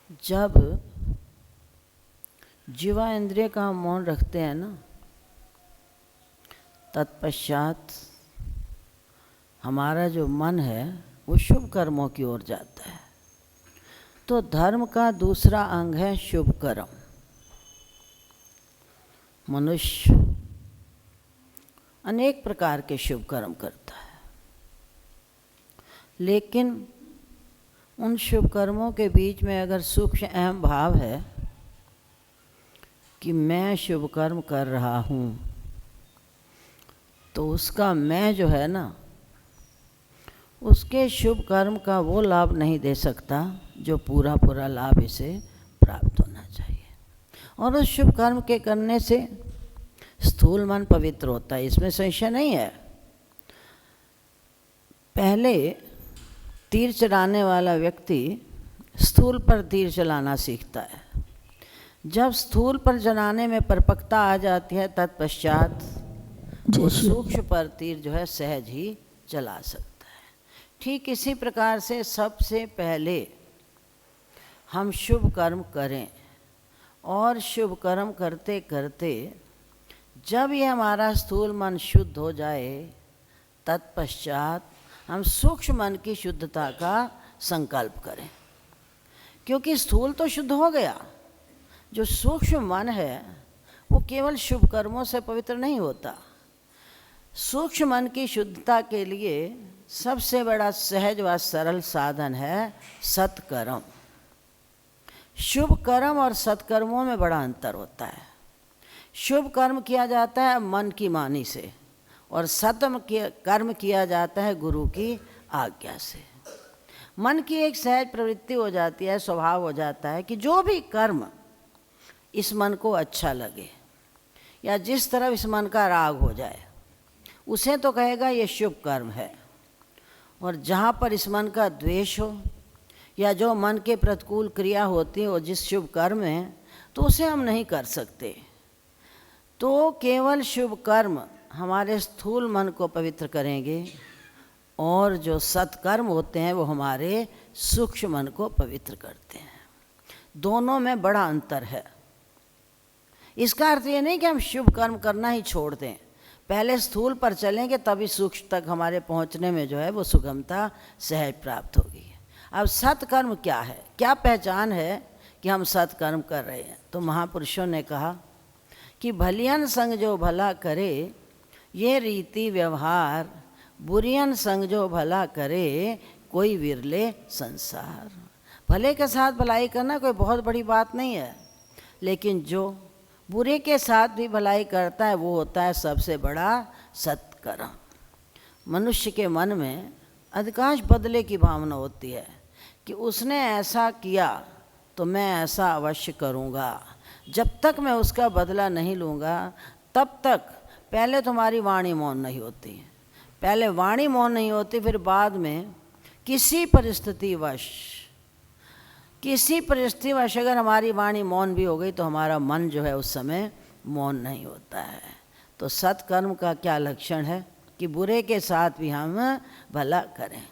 जब जीवा इंद्रिय का हम मौन रखते हैं ना, तत्पश्चात हमारा जो मन है वो शुभ कर्मों की ओर जाता है। तो धर्म का दूसरा अंग है शुभ कर्म। मनुष्य अनेक प्रकार के शुभ कर्म करता है, लेकिन उन शुभ कर्मों के बीच में अगर सूक्ष्म अहम भाव है कि मैं शुभ कर्म कर रहा हूँ, तो उसका मैं जो है ना, उसके शुभ कर्म का वो लाभ नहीं दे सकता जो पूरा पूरा लाभ इसे प्राप्त होना चाहिए। और उस शुभ कर्म के करने से स्थूल मन पवित्र होता है, इसमें संशय नहीं है। पहले तीर चलाने वाला व्यक्ति स्थूल पर तीर चलाना सीखता है। जब स्थूल पर चलाने में परिपक्वता आ जाती है, तत्पश्चात वो सूक्ष्म पर तीर जो है सहज ही चला सकता है। ठीक इसी प्रकार से सबसे पहले हम शुभ कर्म करें, और शुभ कर्म करते करते जब ये हमारा स्थूल मन शुद्ध हो जाए, तत्पश्चात हम सूक्ष्म मन की शुद्धता का संकल्प करें। क्योंकि स्थूल तो शुद्ध हो गया, जो सूक्ष्म मन है वो केवल शुभ कर्मों से पवित्र नहीं होता। सूक्ष्म मन की शुद्धता के लिए सबसे बड़ा सहज व सरल साधन है सत्कर्म। शुभ कर्म और सत्कर्मों में बड़ा अंतर होता है। शुभ कर्म किया जाता है मन की मानी से, और कर्म किया जाता है गुरु की आज्ञा से। मन की एक सहज प्रवृत्ति हो जाती है, स्वभाव हो जाता है कि जो भी कर्म इस मन को अच्छा लगे या जिस तरफ इस मन का राग हो जाए, उसे तो कहेगा ये शुभ कर्म है। और जहाँ पर इस मन का द्वेष हो या जो मन के प्रतिकूल क्रिया होती है वो जिस शुभ कर्म है, तो उसे हम नहीं कर सकते। तो केवल शुभ कर्म हमारे स्थूल मन को पवित्र करेंगे, और जो सत्कर्म होते हैं वो हमारे सूक्ष्म मन को पवित्र करते हैं। दोनों में बड़ा अंतर है। इसका अर्थ ये नहीं कि हम शुभ कर्म करना ही छोड़ दें, पहले स्थूल पर चलेंगे तभी सूक्ष्म तक हमारे पहुंचने में जो है वो सुगमता सहज प्राप्त होगी। अब सत्कर्म क्या है, क्या पहचान है कि हम सत्कर्म कर रहे हैं? तो महापुरुषों ने कहा कि भलियन संग जो भला करे ये रीति व्यवहार, बुरियन संग जो भला करे कोई विरले संसार। भले के साथ भलाई करना कोई बहुत बड़ी बात नहीं है, लेकिन जो बुरे के साथ भी भलाई करता है वो होता है सबसे बड़ा सत्कर्म। मनुष्य के मन में अधिकांश बदले की भावना होती है कि उसने ऐसा किया तो मैं ऐसा अवश्य करूँगा। जब तक मैं उसका बदला नहीं लूँगा तब तक पहले तुम्हारी वाणी मौन नहीं होती, पहले वाणी मौन नहीं होती, फिर बाद में किसी परिस्थितिवश अगर हमारी वाणी मौन भी हो गई तो हमारा मन जो है उस समय मौन नहीं होता है। तो सत्कर्म का क्या लक्षण है कि बुरे के साथ भी हम भला करें।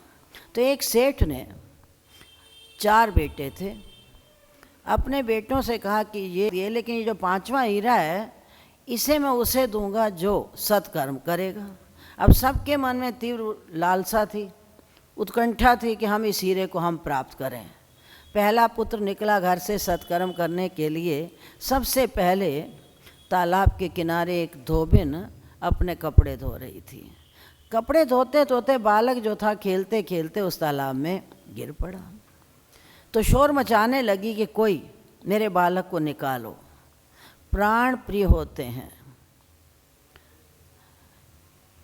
तो एक सेठ ने 4 बेटे थे, अपने बेटों से कहा कि ये लेकिन ये जो 5वां हीरा है इसे मैं उसे दूंगा जो सत्कर्म करेगा। अब सबके मन में तीव्र लालसा थी, उत्कंठा थी कि हम इस हीरे को हम प्राप्त करें। पहला पुत्र निकला घर से सत्कर्म करने के लिए। सबसे पहले तालाब के किनारे एक धोबिन अपने कपड़े धो रही थी। कपड़े धोते धोते बालक जो था खेलते खेलते उस तालाब में गिर पड़ा। तो शोर मचाने लगी कि कोई मेरे बालक को निकालो, प्राण प्रिय होते हैं।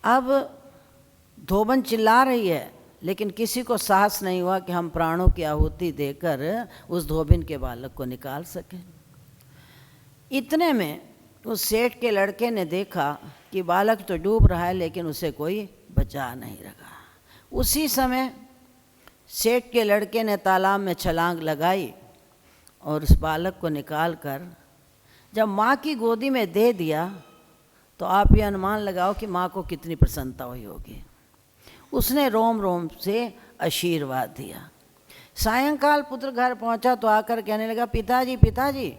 अब धोबन चिल्ला रही है, लेकिन किसी को साहस नहीं हुआ कि हम प्राणों की आहुति देकर उस धोबिन के बालक को निकाल सकें। इतने में उस सेठ के लड़के ने देखा कि बालक तो डूब रहा है लेकिन उसे कोई बचा नहीं रहा। उसी समय सेठ के लड़के ने तालाब में छलांग लगाई और उस बालक को निकाल कर जब माँ की गोदी में दे दिया तो आप ये अनुमान लगाओ कि माँ को कितनी प्रसन्नता हुई होगी। उसने रोम रोम से आशीर्वाद दिया सायंकाल पुत्र घर पहुंचा तो आकर कहने लगा, पिताजी पिताजी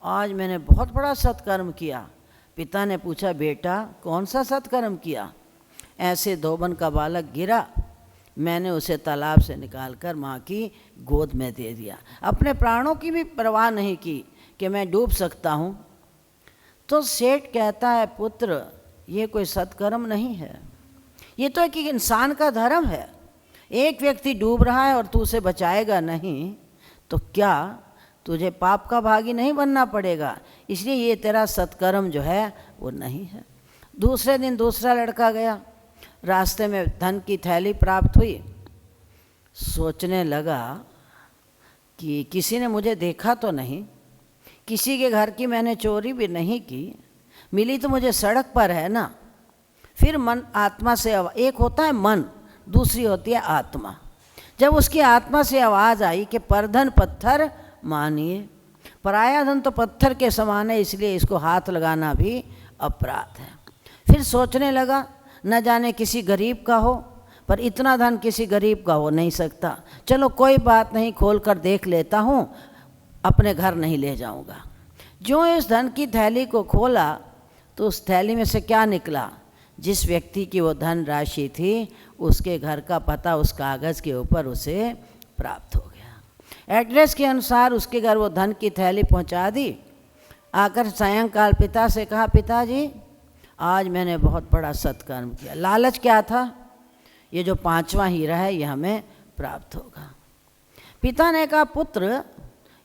आज मैंने बहुत बड़ा सत्कर्म किया। पिता ने पूछा, बेटा कौन सा सत्कर्म किया? ऐसे धोबन का बालक गिरा, मैंने उसे तालाब से निकालकर माँ की गोद में दे दिया। अपने प्राणों की भी परवाह नहीं की कि मैं डूब सकता हूँ। तो सेठ कहता है, पुत्र ये कोई सत्कर्म नहीं है, ये तो एक इंसान का धर्म है। एक व्यक्ति डूब रहा है और तू उसे बचाएगा नहीं तो क्या तुझे पाप का भागी नहीं बनना पड़ेगा? इसलिए ये तेरा सत्कर्म जो है वो नहीं है। दूसरे दिन दूसरा लड़का गया, रास्ते में धन की थैली प्राप्त हुई। सोचने लगा कि किसी ने मुझे देखा तो नहीं, किसी के घर की मैंने चोरी भी नहीं की, मिली तो मुझे सड़क पर है ना। फिर मन आत्मा से, एक होता है मन, दूसरी होती है आत्मा। जब उसकी आत्मा से आवाज़ आई कि परधन पत्थर मानिए, पराया धन तो पत्थर के समान है, इसलिए इसको हाथ लगाना भी अपराध है। फिर सोचने लगा, न जाने किसी गरीब का हो, पर इतना धन किसी गरीब का हो नहीं सकता। चलो कोई बात नहीं, खोल कर देख लेता हूँ, अपने घर नहीं ले जाऊँगा। जो इस धन की थैली को खोला तो उस थैली में से क्या निकला? जिस व्यक्ति की वो धन राशि थी उसके घर का पता उस कागज़ के ऊपर उसे प्राप्त हो गया। एड्रेस के अनुसार उसके घर वो धन की थैली पहुंचा दी। आकर सायंकाल पिता से कहा, पिताजी आज मैंने बहुत बड़ा सत्कर्म किया। लालच क्या था? ये जो 5वां हीरा है ये हमें प्राप्त होगा। पिता ने कहा, पुत्र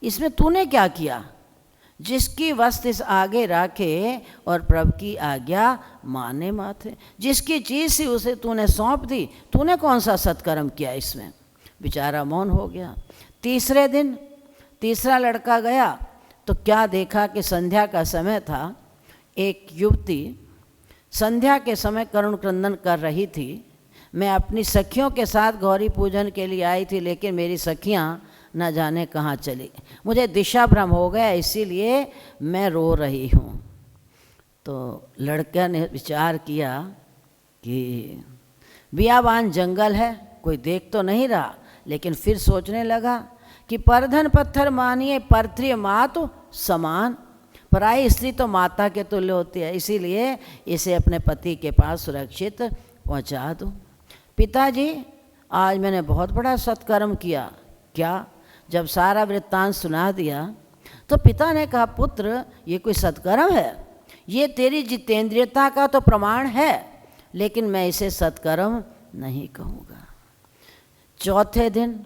इसमें तूने क्या किया? जिसकी वस्तु इस आगे रखे और प्रभु की आज्ञा माने माथे, जिसकी चीज़ सी उसे तूने सौंप दी, तूने कौन सा सत्कर्म किया इसमें? बेचारा मौन हो गया। तीसरे दिन तीसरा लड़का गया तो क्या देखा कि संध्या का समय था। एक युवती संध्या के समय करुण क्रंदन कर रही थी। मैं अपनी सखियों के साथ गौरी पूजन के लिए आई थी, लेकिन मेरी सखियाँ न जाने कहाँ चली, मुझे दिशा भ्रम हो गया, इसीलिए मैं रो रही हूँ। तो लड़का ने विचार किया कि बियाबान जंगल है, कोई देख तो नहीं रहा, लेकिन फिर सोचने लगा कि परधन पत्थर मानिए परत्रिय मातु समान, पराई स्त्री तो माता के तुल्य होती है, इसीलिए इसे अपने पति के पास सुरक्षित पहुँचा दूँ। पिताजी आज मैंने बहुत बड़ा सत्कर्म किया। क्या? जब सारा वृत्तांत सुना दिया तो पिता ने कहा, पुत्र ये कोई सत्कर्म है? ये तेरी जितेंद्रियता का तो प्रमाण है, लेकिन मैं इसे सत्कर्म नहीं कहूँगा। चौथे दिन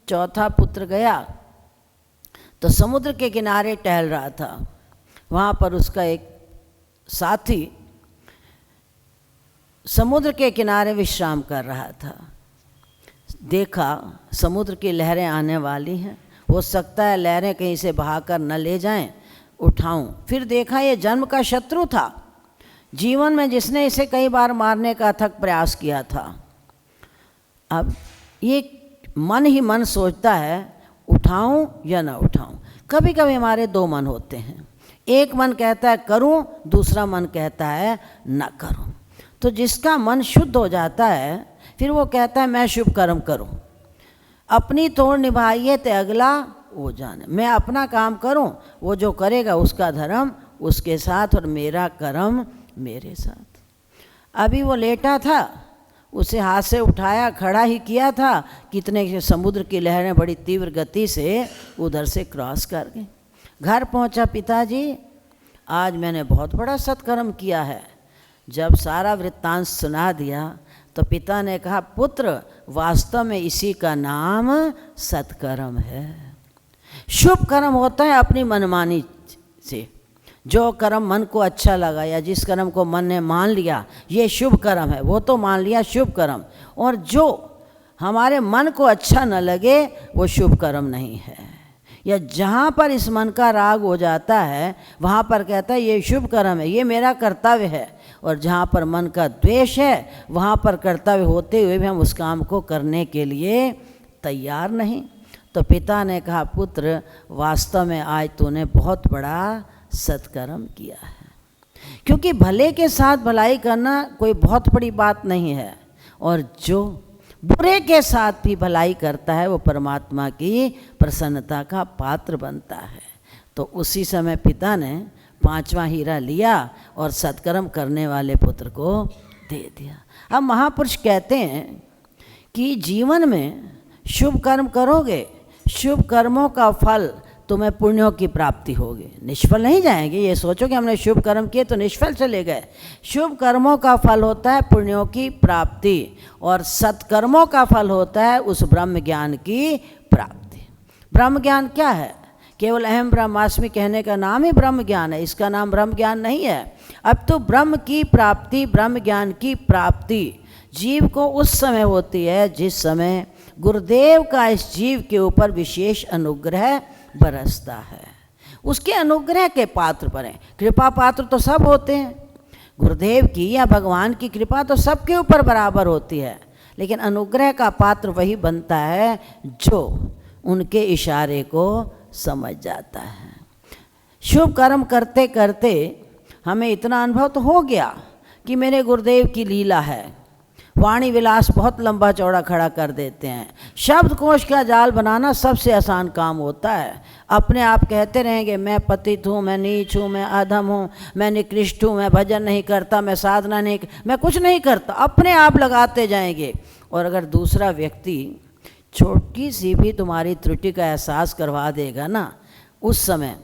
चौथा पुत्र गया तो समुद्र के किनारे टहल रहा था। वहाँ पर उसका एक साथी समुद्र के किनारे विश्राम कर रहा था। देखा समुद्र की लहरें आने वाली हैं, हो सकता है लहरें कहीं से बहाकर न ले जाएं, उठाऊं। फिर देखा ये जन्म का शत्रु था, जीवन में जिसने इसे कई बार मारने का अथक प्रयास किया था। अब ये मन ही मन सोचता है उठाऊं या ना उठाऊं। कभी कभी हमारे दो मन होते हैं, एक मन कहता है करूं, दूसरा मन कहता है ना करूं। तो जिसका मन शुद्ध हो जाता है फिर वो कहता है मैं शुभ कर्म करूं, अपनी तोड़ निभाइए ते अगला वो जाने। मैं अपना काम करूं, वो जो करेगा उसका धर्म उसके साथ और मेरा कर्म मेरे साथ। अभी वो लेटा था, उसे हाथ से उठाया, खड़ा ही किया था, कितने समुद्र की लहरें बड़ी तीव्र गति से उधर से क्रॉस कर गई। घर पहुंचा, पिताजी आज मैंने बहुत बड़ा सत्कर्म किया है। जब सारा वृत्तांत सुना दिया तो पिता ने कहा, पुत्र वास्तव में इसी का नाम सत्कर्म है। शुभ कर्म होता है अपनी मनमानी से, जो कर्म मन को अच्छा लगा या जिस कर्म को मन ने मान लिया ये शुभ कर्म है, वो तो मान लिया शुभ कर्म, और जो हमारे मन को अच्छा न लगे वो शुभ कर्म नहीं है। या जहाँ पर इस मन का राग हो जाता है वहाँ पर कहता है ये शुभ कर्म है, ये मेरा कर्तव्य है, और जहाँ पर मन का द्वेष है वहाँ पर कर्तव्य होते हुए भी हम उस काम को करने के लिए तैयार नहीं। तो पिता ने कहा, पुत्र वास्तव में आज तूने बहुत बड़ा सत्कर्म किया है, क्योंकि भले के साथ भलाई करना कोई बहुत बड़ी बात नहीं है, और जो बुरे के साथ भी भलाई करता है वो परमात्मा की प्रसन्नता का पात्र बनता है। तो उसी समय पिता ने 5वां हीरा लिया और सत्कर्म करने वाले पुत्र को दे दिया। अब महापुरुष कहते हैं कि जीवन में शुभ कर्म करोगे, शुभ कर्मों का फल तुम्हें पुण्यों की प्राप्ति होगी, निष्फल नहीं जाएंगे। ये सोचो कि हमने शुभ कर्म किए तो निष्फल चले गए। शुभ कर्मों का फल होता है पुण्यों की प्राप्ति, और सत्कर्मों का फल होता है उस ब्रह्म ज्ञान की प्राप्ति। ब्रह्म ज्ञान क्या है? केवल अहम ब्रह्मास्मि कहने का नाम ही ब्रह्म ज्ञान है, इसका नाम ब्रह्म ज्ञान नहीं है। अब तो ब्रह्म की प्राप्ति, ब्रह्म ज्ञान की प्राप्ति जीव को उस समय होती है जिस समय गुरुदेव का इस जीव के ऊपर विशेष अनुग्रह बरसता है। उसके अनुग्रह के पात्र बने। कृपा पात्र तो सब होते हैं, गुरुदेव की या भगवान की कृपा तो सबके ऊपर बराबर होती है, लेकिन अनुग्रह का पात्र वही बनता है जो उनके इशारे को समझ जाता है। शुभ कर्म करते करते हमें इतना अनुभव तो हो गया कि मेरे गुरुदेव की लीला है। वाणी विलास बहुत लंबा चौड़ा खड़ा कर देते हैं। शब्द कोश का जाल बनाना सबसे आसान काम होता है। अपने आप कहते रहेंगे मैं पतित हूँ, मैं नीच हूँ, मैं अधम हूँ, मैं निकृष्ट हूँ, मैं भजन नहीं करता, मैं साधना नहीं, मैं कुछ नहीं करता, अपने आप लगाते जाएंगे। और अगर दूसरा व्यक्ति छोटी सी भी तुम्हारी त्रुटि का एहसास करवा देगा ना, उस समय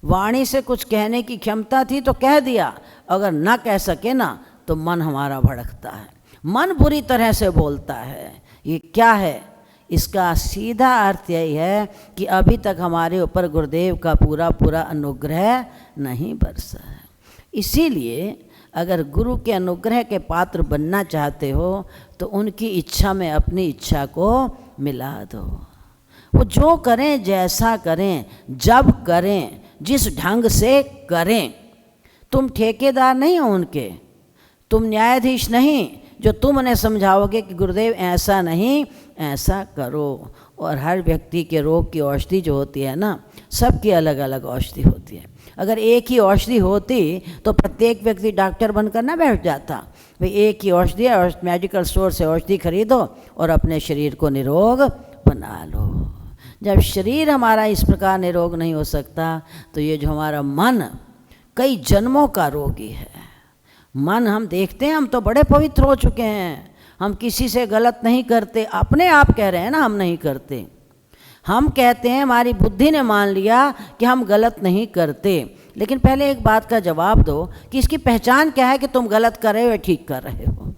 वाणी से कुछ कहने की क्षमता थी तो कह दिया, अगर ना कह सके ना तो मन हमारा भड़कता है, मन बुरी तरह से बोलता है। ये क्या है? इसका सीधा अर्थ यही है कि अभी तक हमारे ऊपर गुरुदेव का पूरा पूरा अनुग्रह नहीं बरसा है। इसीलिए अगर गुरु के अनुग्रह के पात्र बनना चाहते हो तो उनकी इच्छा में अपनी इच्छा को मिला दो। वो जो करें, जैसा करें, जब करें, जिस ढंग से करें, तुम ठेकेदार नहीं हो उनके, तुम न्यायाधीश नहीं जो तुम उन्हें समझाओगे कि गुरुदेव ऐसा नहीं ऐसा करो। और हर व्यक्ति के रोग की औषधि जो होती है ना, सबकी अलग अलग औषधि होती है। अगर एक ही औषधि होती तो प्रत्येक व्यक्ति डॉक्टर बनकर ना बैठ जाता। भाई एक ही औषधि है, मेडिकल स्टोर से औषधि खरीदो और अपने शरीर को निरोग बना लो। जब शरीर हमारा इस प्रकार निरोग नहीं हो सकता तो ये जो हमारा मन कई जन्मों का रोगी है। मन हम देखते हैं हम तो बड़े पवित्र हो चुके हैं, हम किसी से गलत नहीं करते, अपने आप कह रहे हैं ना हम नहीं करते। हम कहते हैं, हमारी बुद्धि ने मान लिया कि हम गलत नहीं करते। लेकिन पहले एक बात का जवाब दो कि इसकी पहचान क्या है कि तुम गलत कर रहे हो या ठीक कर रहे हो।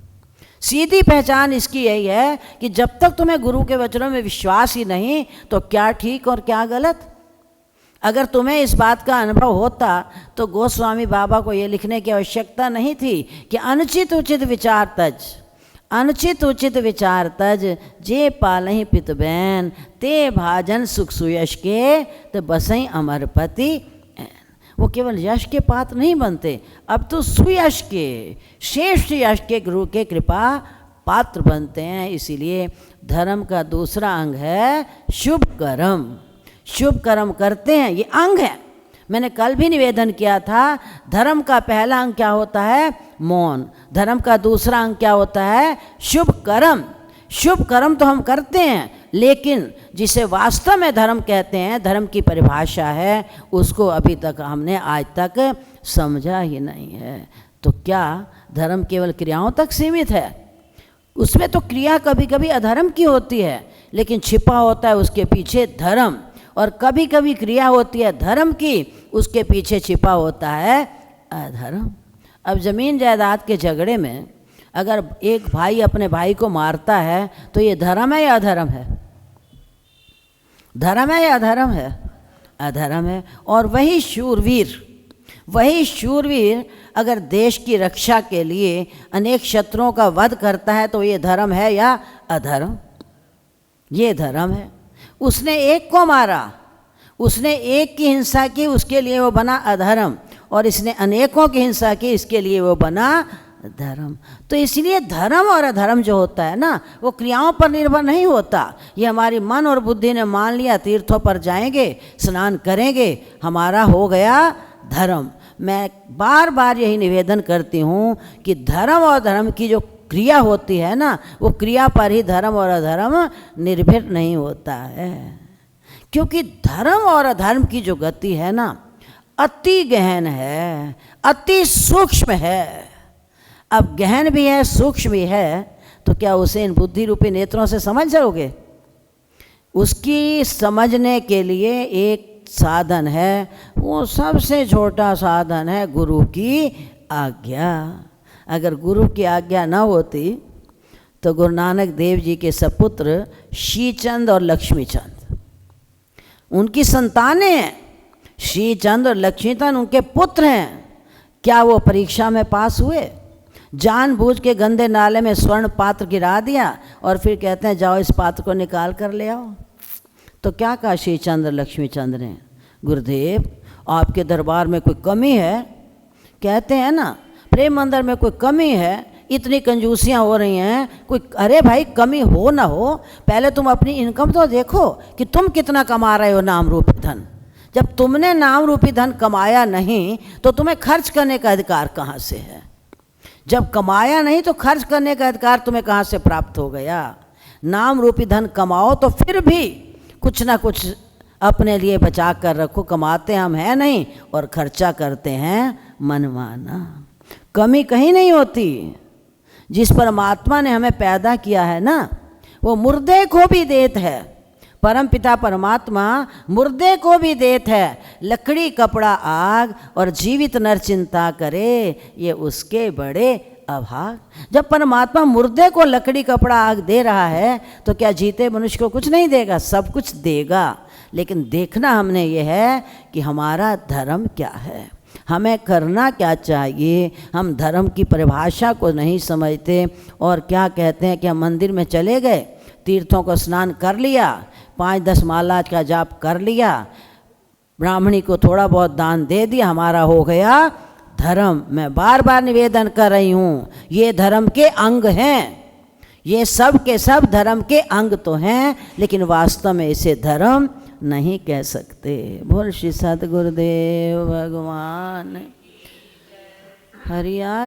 सीधी पहचान इसकी यही है कि जब तक तुम्हें गुरु के वचनों में विश्वास ही नहीं तो क्या ठीक और क्या गलत। अगर तुम्हें इस बात का अनुभव होता तो गोस्वामी बाबा को ये लिखने की आवश्यकता नहीं थी कि अनुचित उचित विचार तज, अनुचित उचित विचार तज, जे पालही पित बैन, ते भाजन सुख सुयश के, तो बसई अमरपति। वो केवल यश के पात्र नहीं बनते, अब तो सुयश के, श्रेष्ठ यश के गुरु के कृपा पात्र बनते हैं। इसीलिए धर्म का दूसरा अंग है शुभ कर्म। शुभ कर्म करते हैं, ये अंग है। मैंने कल भी निवेदन किया था, धर्म का पहला अंग क्या होता है? मौन। धर्म का दूसरा अंग क्या होता है? शुभ कर्म। शुभ कर्म तो हम करते हैं, लेकिन जिसे वास्तव में धर्म कहते हैं, धर्म की परिभाषा है, उसको अभी तक हमने आज तक समझा ही नहीं है। तो क्या धर्म केवल क्रियाओं तक सीमित है? उसमें तो क्रिया कभी कभी अधर्म की होती है, लेकिन छिपा होता है उसके पीछे धर्म। और कभी कभी क्रिया होती है धर्म की, उसके पीछे छिपा होता है अधर्म। अब ज़मीन जायदाद के झगड़े में अगर एक भाई अपने भाई को मारता है तो ये धर्म है या अधर्म है? धर्म है या अधर्म है? अधर्म है। और वही शूरवीर अगर देश की रक्षा के लिए अनेक शत्रुओं का वध करता है तो ये धर्म है या अधर्म? ये धर्म है। उसने एक को मारा, उसने एक की हिंसा की, उसके लिए वो बना अधर्म, और इसने अनेकों की हिंसा की, इसके लिए वो बना धर्म। तो इसलिए धर्म और अधर्म जो होता है ना, वो क्रियाओं पर निर्भर नहीं होता। ये हमारी मन और बुद्धि ने मान लिया, तीर्थों पर जाएंगे, स्नान करेंगे, हमारा हो गया धर्म। मैं बार बार यही निवेदन करती हूँ कि धर्म और धर्म की जो क्रिया होती है ना, वो क्रिया पर ही धर्म और अधर्म निर्भर नहीं होता है। क्योंकि धर्म और अधर्म की जो गति है ना, अति गहन है, अति सूक्ष्म है। अब गहन भी है, सूक्ष्म भी है, तो क्या उसे इन बुद्धि रूपी नेत्रों से समझ जाओगे? उसकी समझने के लिए एक साधन है, वो सबसे छोटा साधन है गुरु की आज्ञा। अगर गुरु की आज्ञा न होती तो गुरु नानक देव जी के सपुत्र श्रीचंद और लक्ष्मीचंद उनकी संतानें हैं। श्रीचंद और लक्ष्मीचंद उनके पुत्र हैं। क्या वो परीक्षा में पास हुए? जानबूझ के गंदे नाले में स्वर्ण पात्र गिरा दिया और फिर कहते हैं जाओ इस पात्र को निकाल कर ले आओ। तो क्या कहा श्रीचंद्र लक्ष्मीचंद ने? गुरुदेव आपके दरबार में कोई कमी है? कहते हैं ना प्रेम मंदिर में कोई कमी है, इतनी कंजूसियाँ हो रही हैं कोई। अरे भाई कमी हो ना हो, पहले तुम अपनी इनकम तो देखो कि तुम कितना कमा रहे हो नाम रूपी धन। जब तुमने नाम रूपी धन कमाया नहीं तो तुम्हें खर्च करने का अधिकार कहाँ से है? जब कमाया नहीं तो खर्च करने का अधिकार तुम्हें कहाँ से प्राप्त हो गया? नाम रूपी धन कमाओ तो फिर भी कुछ ना कुछ अपने लिए बचा कर रखो। कमाते हम हैं नहीं और खर्चा करते हैं मनमाना। कमी कहीं नहीं होती। जिस परमात्मा ने हमें पैदा किया है ना, वो मुर्दे को भी देत है। परम पिता परमात्मा मुर्दे को भी देत है। लकड़ी कपड़ा आग और जीवित नर चिंता करे, ये उसके बड़े अभाग। जब परमात्मा मुर्दे को लकड़ी कपड़ा आग दे रहा है तो क्या जीते मनुष्य को कुछ नहीं देगा? सब कुछ देगा। लेकिन देखना हमने ये है कि हमारा धर्म क्या है, हमें करना क्या चाहिए। हम धर्म की परिभाषा को नहीं समझते और क्या कहते हैं कि हम मंदिर में चले गए, तीर्थों को स्नान कर लिया, 5-10 माला का जाप कर लिया, ब्राह्मणी को थोड़ा बहुत दान दे दिया, हमारा हो गया धर्म। मैं बार बार निवेदन कर रही हूँ, ये धर्म के अंग हैं। ये सब के सब धर्म के अंग तो हैं, लेकिन वास्तव में इसे धर्म नहीं कह सकते। बोल श्री सद्गुरुदेव भगवान हरिया।